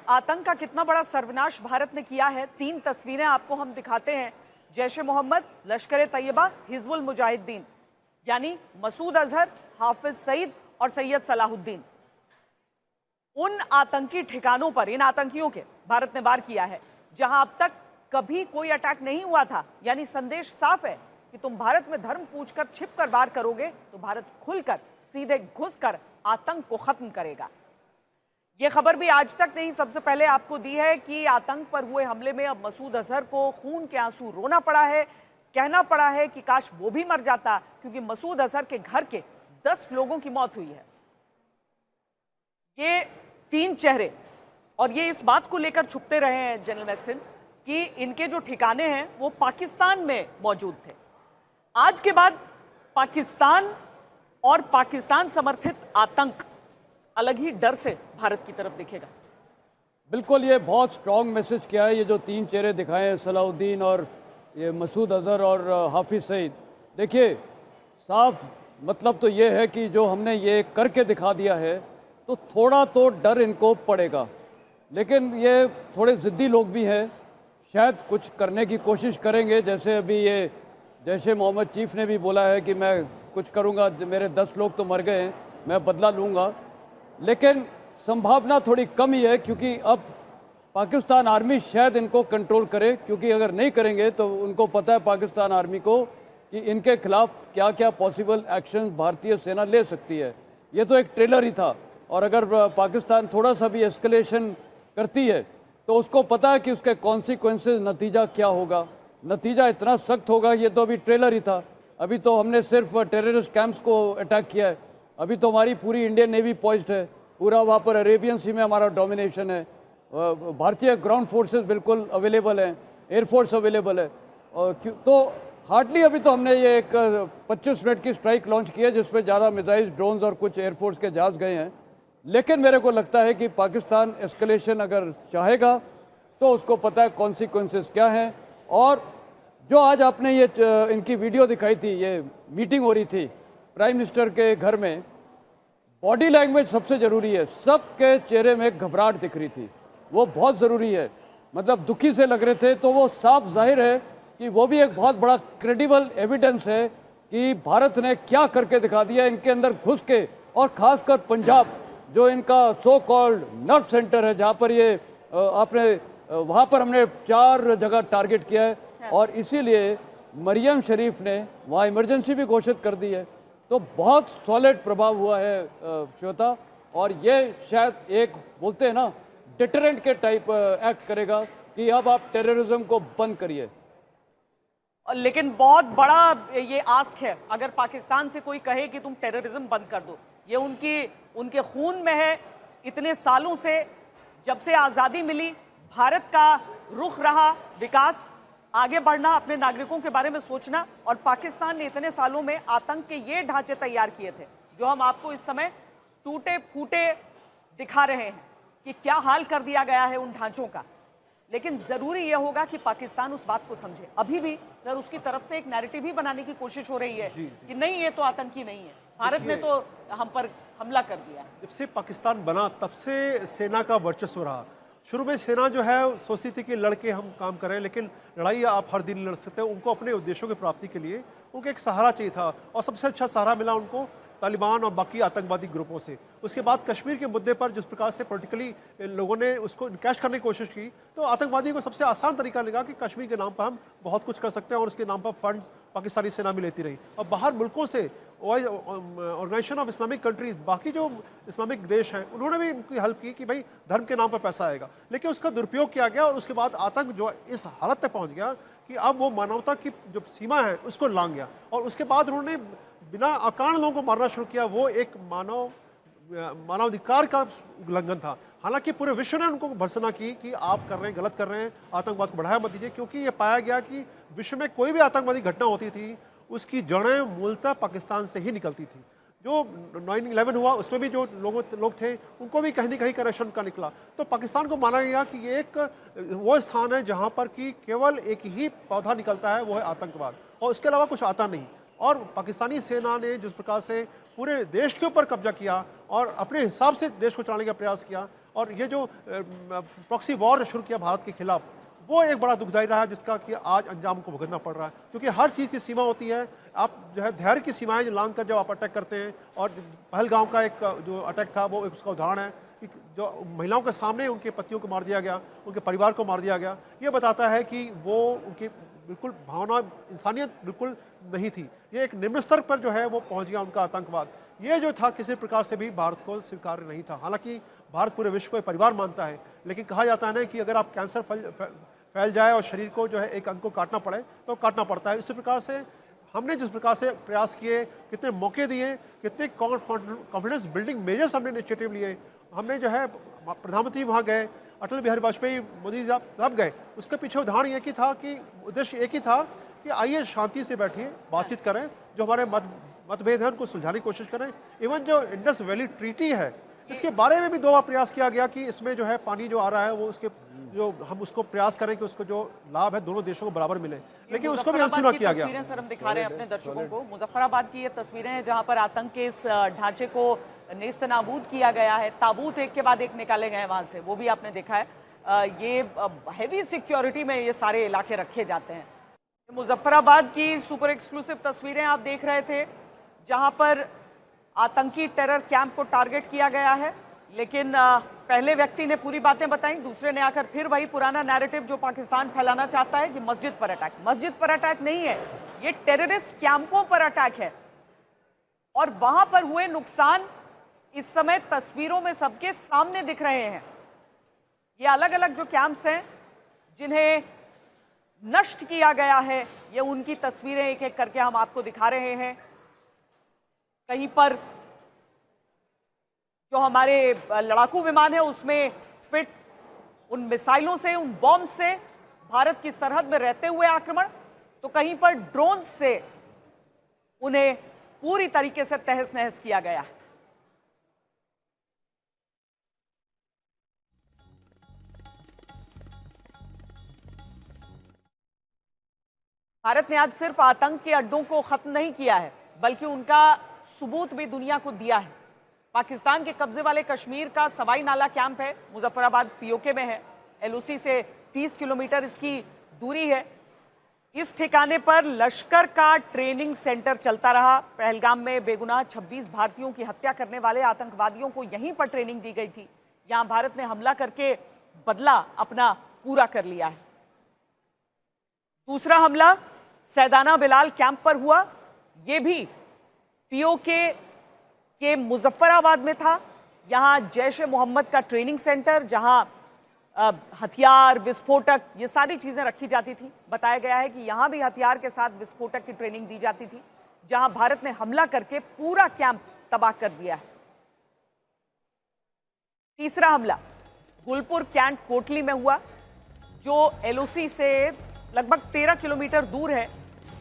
आतंक का कितना बड़ा सर्वनाश भारत ने किया है, 3 तस्वीरें आपको हम दिखाते हैं। जैश ए मोहम्मद, लश्कर तैयबा, हिजबुल मुजाहिदीन, यानी मसूद अजहर, हाफिज सईद और सैयद सलाहुद्दीन। उन आतंकी ठिकानों पर, इन आतंकियों के भारत ने वार किया है जहां अब तक कभी कोई अटैक नहीं हुआ था। यानी संदेश साफ है कि तुम भारत में धर्म पूछकर छिपकर वार करोगे तो भारत खुलकर सीधे घुसकर आतंक को खत्म करेगा। यह खबर भी आज तक नहीं सबसे पहले आपको दी है कि आतंक पर हुए हमले में अब मसूद अजहर को खून के आंसू रोना पड़ा है, कहना पड़ा है कि काश वो भी मर जाता, क्योंकि मसूद अजहर के घर के 10 लोगों की मौत हुई है। ये 3 चेहरे, और ये इस बात को लेकर छुपते रहे हैं जनरल वेस्टन कि इनके जो ठिकाने हैं वो पाकिस्तान में मौजूद थे। आज के बाद पाकिस्तान और पाकिस्तान समर्थित आतंक अलग ही डर से भारत की तरफ दिखेगा। बिल्कुल, ये बहुत स्ट्रॉन्ग मैसेज किया है। ये जो 3 चेहरे दिखाए हैं, सलाहुद्दीन और ये मसूद अजहर और हाफिज सईद, देखिए साफ मतलब तो ये है कि जो हमने ये करके दिखा दिया है तो थोड़ा तो डर इनको पड़ेगा। लेकिन ये थोड़े ज़िद्दी लोग भी हैं, शायद कुछ करने की कोशिश करेंगे। जैसे अभी ये जैश ए मोहम्मद चीफ ने भी बोला है कि मैं कुछ करूँगा, मेरे 10 लोग तो मर गए हैं, मैं बदला लूँगा। लेकिन संभावना थोड़ी कम ही है, क्योंकि अब पाकिस्तान आर्मी शायद इनको कंट्रोल करे, क्योंकि अगर नहीं करेंगे तो उनको पता है पाकिस्तान आर्मी को कि इनके खिलाफ क्या क्या पॉसिबल एक्शंस भारतीय सेना ले सकती है। ये तो एक ट्रेलर ही था, और अगर पाकिस्तान थोड़ा सा भी एस्केलेशन करती है तो उसको पता है कि उसके कॉन्सिक्वेंसेस, नतीजा क्या होगा। नतीजा इतना सख्त होगा, ये तो अभी ट्रेलर ही था। अभी तो हमने सिर्फ टेररिस्ट कैंप्स को अटैक किया है, अभी तो हमारी पूरी इंडियन नेवी पॉइज्ड है, पूरा वहाँ पर अरेबियन सी में हमारा डोमिनेशन है। भारतीय ग्राउंड फोर्सेस बिल्कुल अवेलेबल हैं, एयरफोर्स अवेलेबल है। तो हार्डली अभी तो हमने ये एक 25 मिनट की स्ट्राइक लॉन्च की है, जिसमें ज़्यादा मिसाइल्स, ड्रोन्स और कुछ एयरफोर्स के जहाज़ गए हैं। लेकिन मेरे को लगता है कि पाकिस्तान एस्केलेशन अगर चाहेगा तो उसको पता है कॉन्सिक्वेंसेस क्या हैं। और जो आज आपने ये इनकी वीडियो दिखाई थी, ये मीटिंग हो रही थी प्राइम मिनिस्टर के घर में, बॉडी लैंग्वेज सबसे ज़रूरी है। सबके चेहरे में घबराहट दिख रही थी, वो बहुत ज़रूरी है। मतलब दुखी से लग रहे थे, तो वो साफ जाहिर है कि वो भी एक बहुत बड़ा क्रेडिबल एविडेंस है कि भारत ने क्या करके दिखा दिया इनके अंदर घुस के। और ख़ासकर पंजाब, जो इनका सो कॉल्ड नर्व सेंटर है, जहाँ पर ये आपने वहाँ पर हमने 4 जगह टारगेट किया है, और इसीलिए मरियम शरीफ ने वहाँ इमरजेंसी भी घोषित कर दी है। तो बहुत सॉलिड प्रभाव हुआ है श्वेता, और ये शायद एक बोलते हैं ना डिटरेंट के टाइप एक्ट करेगा कि अब आप टेररिज्म को बंद करिए। लेकिन बहुत बड़ा ये आस्क है, अगर पाकिस्तान से कोई कहे कि तुम टेररिज्म बंद कर दो, ये उनके खून में है। इतने सालों से, जब से आज़ादी मिली, भारत का रुख रहा विकास, आगे बढ़ना, अपने नागरिकों के बारे में सोचना, और पाकिस्तान ने इतने सालों में आतंक के ये ढांचे तैयार किए थे जो हम आपको इस समय टूटे फूटे दिखा रहे हैं कि क्या हाल कर दिया गया है उन ढांचों का। लेकिन ज़रूरी यह होगा कि पाकिस्तान उस बात को समझे। अभी भी अगर उसकी तरफ से एक नैरेटिव भी बनाने की कोशिश हो रही है कि नहीं, ये तो आतंकी नहीं है, भारत ने तो हम पर हमला कर दिया। जब से पाकिस्तान बना तब से सेना का वर्चस्व रहा। शुरू में सेना जो है सोचती थी कि लड़के हम काम करें, लेकिन लड़ाई आप हर दिन लड़ सकते हैं। उनको अपने उद्देश्यों की प्राप्ति के लिए उनको एक सहारा चाहिए था, और सबसे अच्छा सहारा मिला उनको तालिबान और बाकी आतंकवादी ग्रुपों से। उसके बाद कश्मीर के मुद्दे पर जिस प्रकार से पॉलिटिकली लोगों ने उसको इनकैश करने की कोशिश की, तो आतंकवादियों को सबसे आसान तरीका लगा कि कश्मीर के नाम पर हम बहुत कुछ कर सकते हैं, और उसके नाम पर फंड पाकिस्तानी सेना भी लेती रही। और बाहर मुल्कों से ऑर्गेनाइजेशन ऑफ इस्लामिक कंट्रीज, बाकी जो इस्लामिक देश हैं, उन्होंने भी उनकी हेल्प की कि भाई धर्म के नाम पर पैसा आएगा। लेकिन उसका दुरुपयोग किया गया, और उसके बाद आतंक जो इस हालत तक पहुँच गया कि अब वो मानवता की जो सीमा है उसको लांघ गया। और उसके बाद उन्होंने बिना अकारण लोगों को मारना शुरू किया। वो एक मानवाधिकार का उल्लंघन था। हालांकि पूरे विश्व ने उनको भर्त्सना की कि आप कर रहे हैं, गलत कर रहे हैं, आतंकवाद को बढ़ावा मत दीजिए, क्योंकि ये पाया गया कि विश्व में कोई भी आतंकवादी घटना होती थी उसकी जड़ें मूलतः पाकिस्तान से ही निकलती थी। जो 9/11 हुआ उसमें भी जो लोग थे उनको भी कहीं ना कहीं कनेक्शन का निकला। तो पाकिस्तान को माना गया कि ये एक वो स्थान है जहाँ पर कि केवल एक ही पौधा निकलता है, वो है आतंकवाद, और उसके अलावा कुछ आता नहीं। और पाकिस्तानी सेना ने जिस प्रकार से पूरे देश के ऊपर कब्जा किया और अपने हिसाब से देश को चलाने का प्रयास किया, और ये जो प्रॉक्सी वॉर शुरू किया भारत के खिलाफ, वो एक बड़ा दुखदायी रहा है, जिसका कि आज अंजाम को भुगतना पड़ रहा है। क्योंकि हर चीज़ की सीमा होती है। आप जो है धैर्य की सीमाएं लांघ कर जब आप अटैक करते हैं, और पहलगांव का एक जो अटैक था वो एक उसका उदाहरण है कि जो महिलाओं के सामने उनके पतियों को मार दिया गया, उनके परिवार को मार दिया गया, ये बताता है कि वो उनकी बिल्कुल भावना, इंसानियत बिल्कुल नहीं थी। ये एक निम्न स्तर पर जो है वो पहुंच गया उनका आतंकवाद। ये जो था किसी प्रकार से भी भारत को स्वीकार्य नहीं था। हालांकि भारत पूरे विश्व को एक परिवार मानता है, लेकिन कहा जाता है ना कि अगर आप कैंसर फैल जाए और शरीर को जो है एक अंग को काटना पड़े तो काटना पड़ता है। इसी प्रकार से हमने जिस प्रकार से प्रयास किए, कितने मौके दिए, कितने कॉन्फिडेंस बिल्डिंग मेजर्स हमने इनिशिएटिव लिए, हमने जो है प्रधानमंत्री वहाँ गए, अटल बिहारी वाजपेयी, मोदी साहब सब गए। उसके पीछे उदाहरण एक ही था कि उद्देश्य एक ही था कि आइए शांति से बैठिए, बातचीत करें, जो हमारे मतभेद हैं उनको सुलझाने की कोशिश करें। इवन जो इंडस वैली ट्रीटी है, इसके बारे में भी 2 बार प्रयास किया गया कि इसमें जो है पानी जो आ रहा है वो उसके जो हम उसको प्रयास करें कि उसको जो लाभ है दोनों देशों को बराबर मिले, लेकिन उसको भी अनसुना किया गया। सर हम दिखा रहे हैं अपने दर्शकों को मुजफ्फराबाद की ये तस्वीरें हैं जहां पर आतंक के इस ढांचे को नेस्त नाबूद किया गया है। ताबूत एक के बाद एक निकाले गए हैं वहां से, वो भी आपने देखा है। ये हैवी सिक्योरिटी में ये सारे इलाके रखे जाते हैं। मुजफ्फराबाद की सुपर एक्सक्लूसिव तस्वीरें आप देख रहे थे, जहां पर आतंकी टेरर कैंप को टारगेट किया गया है। लेकिन पहले व्यक्ति ने पूरी बातें बताई, दूसरे ने आकर फिर वही पुराना नैरेटिव जो पाकिस्तान फैलाना चाहता है कि मस्जिद पर अटैक। मस्जिद पर अटैक नहीं है, ये टेररिस्ट कैंपों पर अटैक है। और वहां पर हुए नुकसान इस समय तस्वीरों में सबके सामने दिख रहे हैं। ये अलग अलग जो कैंप्स हैं जिन्हें नष्ट किया गया है, ये उनकी तस्वीरें एक एक करके हम आपको दिखा रहे हैं। कहीं पर जो हमारे लड़ाकू विमान है उसमें फिट उन मिसाइलों से, उन बॉम्ब से भारत की सरहद में रहते हुए आक्रमण, तो कहीं पर ड्रोन से उन्हें पूरी तरीके से तहस नहस किया गया है। भारत ने आज सिर्फ आतंक के अड्डों को खत्म नहीं किया है, बल्कि उनका सबूत भी दुनिया को दिया है। पाकिस्तान के कब्जे वाले कश्मीर का सवाई नाला कैंप है, मुजफ्फराबाद पीओके में है। एलओसी से 30 किलोमीटर इसकी दूरी है। इस ठिकाने पर लश्कर का ट्रेनिंग सेंटर चलता रहा। पहलगाम में बेगुनाह 26 भारतीयों की हत्या करने वाले आतंकवादियों को यहीं पर ट्रेनिंग दी गई थी। यहां भारत ने हमला करके बदला अपना पूरा कर लिया है। दूसरा हमला सैदाना बिलाल कैंप पर हुआ। यह भी पीओके के मुजफ्फराबाद में था। यहां जैश ए मोहम्मद का ट्रेनिंग सेंटर, जहां हथियार, विस्फोटक, ये सारी चीजें रखी जाती थी। बताया गया है कि यहां भी हथियार के साथ विस्फोटक की ट्रेनिंग दी जाती थी, जहां भारत ने हमला करके पूरा कैंप तबाह कर दिया है। तीसरा हमला गुलपुर कैंट कोटली में हुआ, जो एलओसी से लगभग 13 किलोमीटर दूर है।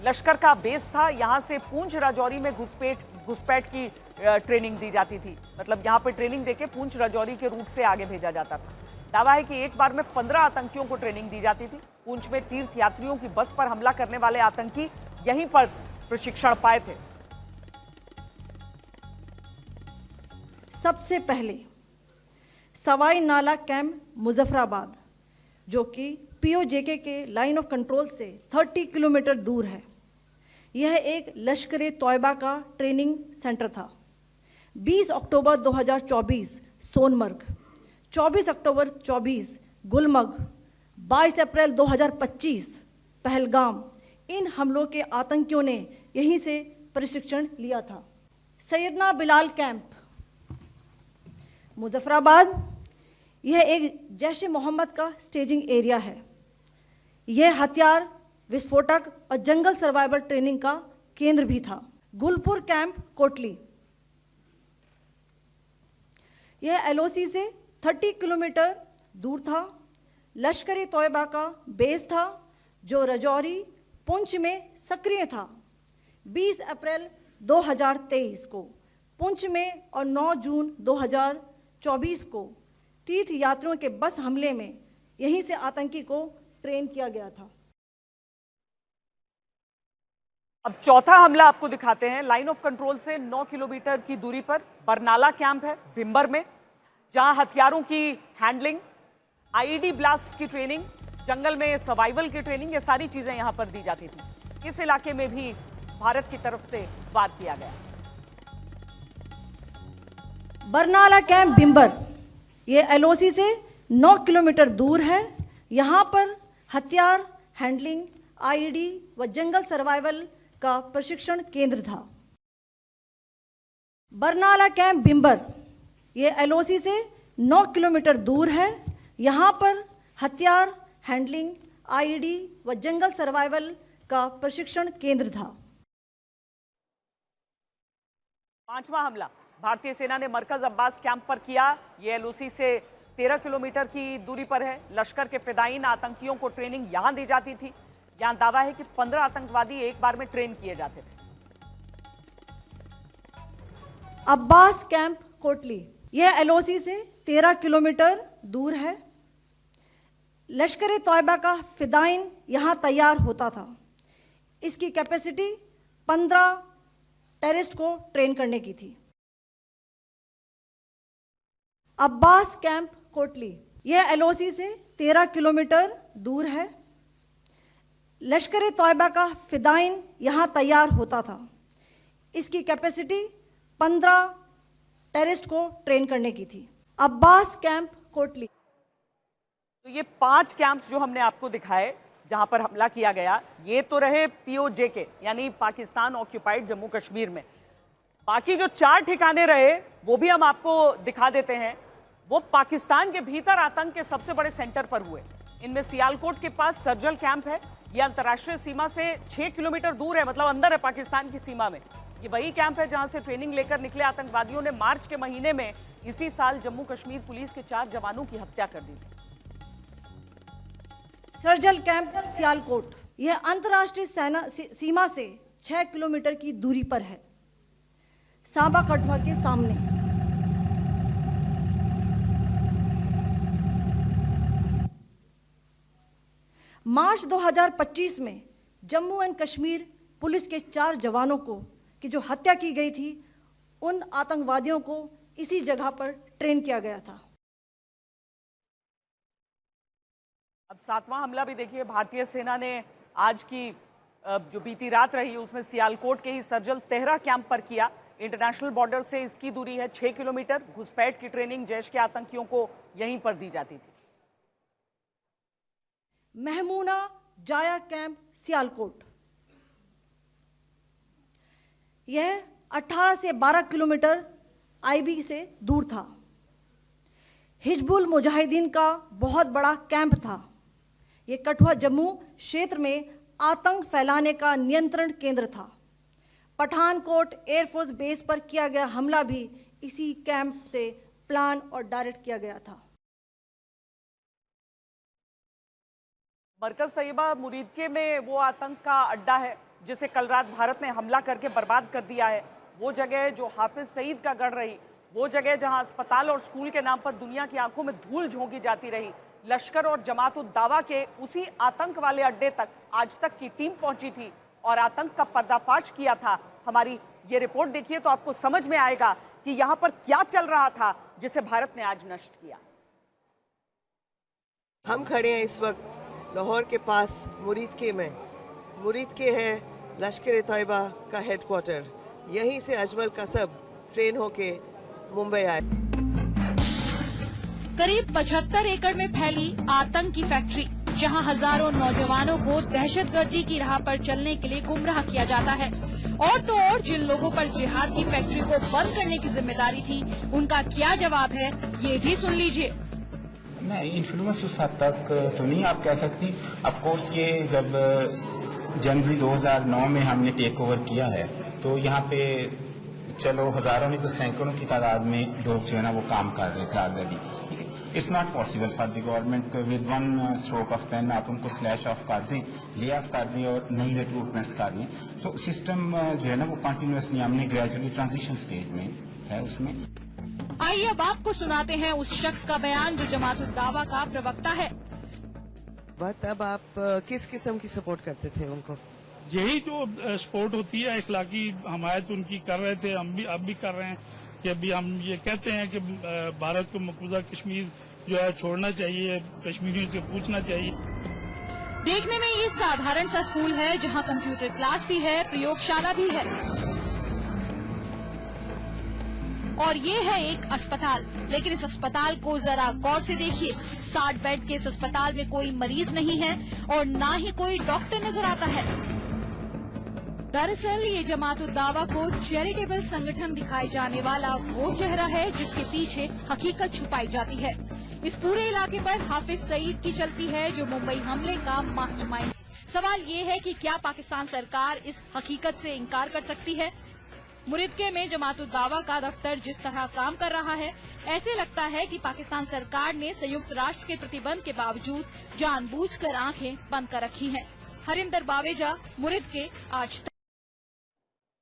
लश्कर का बेस था। यहां से पूंछ राजौरी में घुसपैठ की ट्रेनिंग दी जाती थी। मतलब यहां पर ट्रेनिंग देके पूंछ राजौरी के रूट से आगे भेजा जाता था। दावा है कि एक बार में 15 आतंकियों को ट्रेनिंग दी जाती थी। पूंछ में तीर्थ यात्रियों की बस पर हमला करने वाले आतंकी यहीं पर प्रशिक्षण पाए थे। सबसे पहले सवाई नाला कैंप मुजफ्फराबाद, जो कि पीओजेके के लाइन ऑफ कंट्रोल से 30 किलोमीटर दूर है। यह एक लश्कर तोयबा का ट्रेनिंग सेंटर था। 20 अक्टूबर 2024 सोनमर्ग, 24 अक्टूबर 24 गुलमर्ग, 22 अप्रैल 2025 पहलगाम, इन हमलों के आतंकियों ने यहीं से प्रशिक्षण लिया था। सैयदना बिलाल कैंप मुजफ्फराबाद, यह एक जैश ए मोहम्मद का स्टेजिंग एरिया है। यह हथियार, विस्फोटक और जंगल सर्वाइवल ट्रेनिंग का केंद्र भी था। गुलपुर कैंप कोटली, यह एलओसी से 30 किलोमीटर दूर था। लश्कर तोयबा का बेस था, जो राजौरी पुंछ में सक्रिय था। 20 अप्रैल 2023 को पुंछ में और 9 जून 2024 को तीर्थ यात्रियों के बस हमले में यहीं से आतंकी को ट्रेन किया गया था। अब चौथा हमला आपको दिखाते हैं। लाइन ऑफ कंट्रोल से 9 किलोमीटर की दूरी पर बरनाला कैंप है भिंबर में, जहां हथियारों की हैंडलिंग, आईईडी ब्लास्ट की ट्रेनिंग, जंगल में सर्वाइवल की ट्रेनिंग, ये सारी चीजें यहां पर दी जाती थी। इस इलाके में भी भारत की तरफ से वार किया गया। बरनाला कैंप भिंबर, ये एलओसी से 9 किलोमीटर दूर है। यहाँ पर हथियार हैंडलिंग, आईईडी व जंगल सर्वाइवल का प्रशिक्षण केंद्र था। बरनाला कैंप भिंबर, ये एलओसी से 9 किलोमीटर दूर है। यहाँ पर हथियार हैंडलिंग, आईईडी व जंगल सर्वाइवल का प्रशिक्षण केंद्र था। 5वां हमला भारतीय सेना ने मरकज अब्बास कैंप पर किया। ये एलओसी से 13 किलोमीटर की दूरी पर है। लश्कर के फिदायीन आतंकियों को ट्रेनिंग यहां दी जाती थी। यहां दावा है कि 15 आतंकवादी एक बार में ट्रेन किए जाते थे। अब्बास कैंप कोटली, यह एलओसी से 13 किलोमीटर दूर है। लश्कर तौयबा का फिदायीन यहाँ तैयार होता था। इसकी कैपेसिटी 15 टेररिस्ट को ट्रेन करने की थी। अब्बास कैंप कोटली, यह एलओसी से 13 किलोमीटर दूर है। लश्कर तौयबा का फिदायीन यहाँ तैयार होता था। इसकी कैपेसिटी 15 टेररिस्ट को ट्रेन करने की थी। अब्बास कैंप कोटली। तो ये 5 कैंप्स जो हमने आपको दिखाए जहां पर हमला किया गया, ये तो रहे पीओजेके यानी पाकिस्तान ऑक्यूपाइड जम्मू कश्मीर में। बाकी जो 4 ठिकाने रहे वो भी हम आपको दिखा देते हैं। वो पाकिस्तान के भीतर आतंक के सबसे बड़े सेंटर पर हुए। इनमें सियालकोट के पास सर्जल कैंप है। ये अंतर्राष्ट्रीय सीमा से 6 किलोमीटर दूर है, मतलब अंदर है पाकिस्तान की सीमा में। ये वही कैंप है जहां से ट्रेनिंग लेकर निकले आतंकवादियों ने मार्च के महीने में इसी साल जम्मू कश्मीर पुलिस के 4 जवानों की हत्या कर दी थी। सर्जल कैंप सियालकोट, यह अंतर्राष्ट्रीय सीमा से 6 किलोमीटर की दूरी पर है, सांबा कठुआ के सामने। मार्च 2025 में जम्मू एंड कश्मीर पुलिस के 4 जवानों को की जो हत्या की गई थी, उन आतंकवादियों को इसी जगह पर ट्रेन किया गया था। अब 7वां हमला भी देखिए, भारतीय सेना ने आज की जो बीती रात रही उसमें सियालकोट के ही सर्जल तेहरा कैंप पर किया। इंटरनेशनल बॉर्डर से इसकी दूरी है 6 किलोमीटर। घुसपैठ की ट्रेनिंग जैश के आतंकियों को यहीं पर दी जाती थी। महमूना जाया कैंप सियालकोट, यह 18 से 12 किलोमीटर आईबी से दूर था। हिजबुल मुजाहिदीन का बहुत बड़ा कैंप था। यह कठुआ जम्मू क्षेत्र में आतंक फैलाने का नियंत्रण केंद्र था। पठानकोट एयरफोर्स बेस पर किया गया हमला भी इसी कैंप से प्लान और डायरेक्ट किया गया था। मरकज तैयबा मुरीदके में वो आतंक का अड्डा है जिसे कल रात भारत ने हमला करके बर्बाद कर दिया है। वो जगह जो हाफिज सईद का गढ़ रही, वो जगह जहां अस्पताल और स्कूल के नाम पर दुनिया की आंखों में धूल झोंकी जाती रही। लश्कर और जमात उद दावा के उसी आतंक वाले अड्डे तक आज तक की टीम पहुंची थी और आतंक का पर्दाफाश किया था। हमारी ये रिपोर्ट देखिए तो आपको समझ में आएगा कि यहाँ पर क्या चल रहा था जिसे भारत ने आज नष्ट किया। हम खड़े हैं इस वक्त लाहौर के पास मुरीदके में। मुरीदके है लश्कर तैयबा का हेडक्वार्टर। यहीं से अजमल कसब ट्रेन होके मुंबई आए। करीब 75 एकड़ में फैली आतंक की फैक्ट्री, जहां हजारों नौजवानों को दहशतगर्दी की राह पर चलने के लिए गुमराह किया जाता है। और तो और जिन लोगों पर जिहाद की फैक्ट्री को बंद करने की जिम्मेदारी थी, उनका क्या जवाब है, ये भी सुन लीजिए। नहीं, इन्फ्लुएंस उस हद तक तो नहीं आप कह सकती। ऑफ कोर्स ये जब जनवरी 2009 में हमने टेक ओवर किया है तो यहाँ पे चलो हजारों नहीं तो सैकड़ों की तादाद में लोग जो है ना वो काम कर रहे थे already. It's not possible for the government with one stroke of pen आप उनको स्लैश ऑफ कर दें, ले ऑफ कर दें और नई रिक्रूटमेंट्स कर दें। सो सिस्टम जो है ना वो कंटिन्यूसली हमने ग्रेजुअली ट्रांजिशन स्टेज में है उसमें। आइए अब आपको सुनाते हैं उस शख्स का बयान जो जमात उद दावा का प्रवक्ता है। बात अब आप किस किस्म की सपोर्ट करते थे उनको? यही जो सपोर्ट होती है, इखलाकी हमायत उनकी कर रहे थे, हम भी अब भी कर रहे हैं। कि अभी हम ये कहते हैं कि भारत को मकबूजा कश्मीर जो है छोड़ना चाहिए, कश्मीरियों से पूछना चाहिए। देखने में ये साधारण सा स्कूल है जहाँ कंप्यूटर क्लास भी है, प्रयोगशाला भी है और ये है एक अस्पताल। लेकिन इस अस्पताल को जरा गौर से देखिए, 60 बेड के इस अस्पताल में कोई मरीज नहीं है और ना ही कोई डॉक्टर नजर आता है। दरअसल ये जमात-उद-दावा को चैरिटेबल संगठन दिखाए जाने वाला वो चेहरा है जिसके पीछे हकीकत छुपाई जाती है। इस पूरे इलाके पर हाफिज सईद की चलती है जो मुंबई हमले का मास्टरमाइंड। सवाल ये है कि क्या पाकिस्तान सरकार इस हकीकत से इनकार कर सकती है? मुरिदके में जमात-उद-दावा का दफ्तर जिस तरह काम कर रहा है, ऐसे लगता है कि पाकिस्तान सरकार ने संयुक्त राष्ट्र के प्रतिबंध के बावजूद जानबूझकर आंखें बंद कर रखी हैं। हरिंदर बावेजा, मुरिदके, आज तक।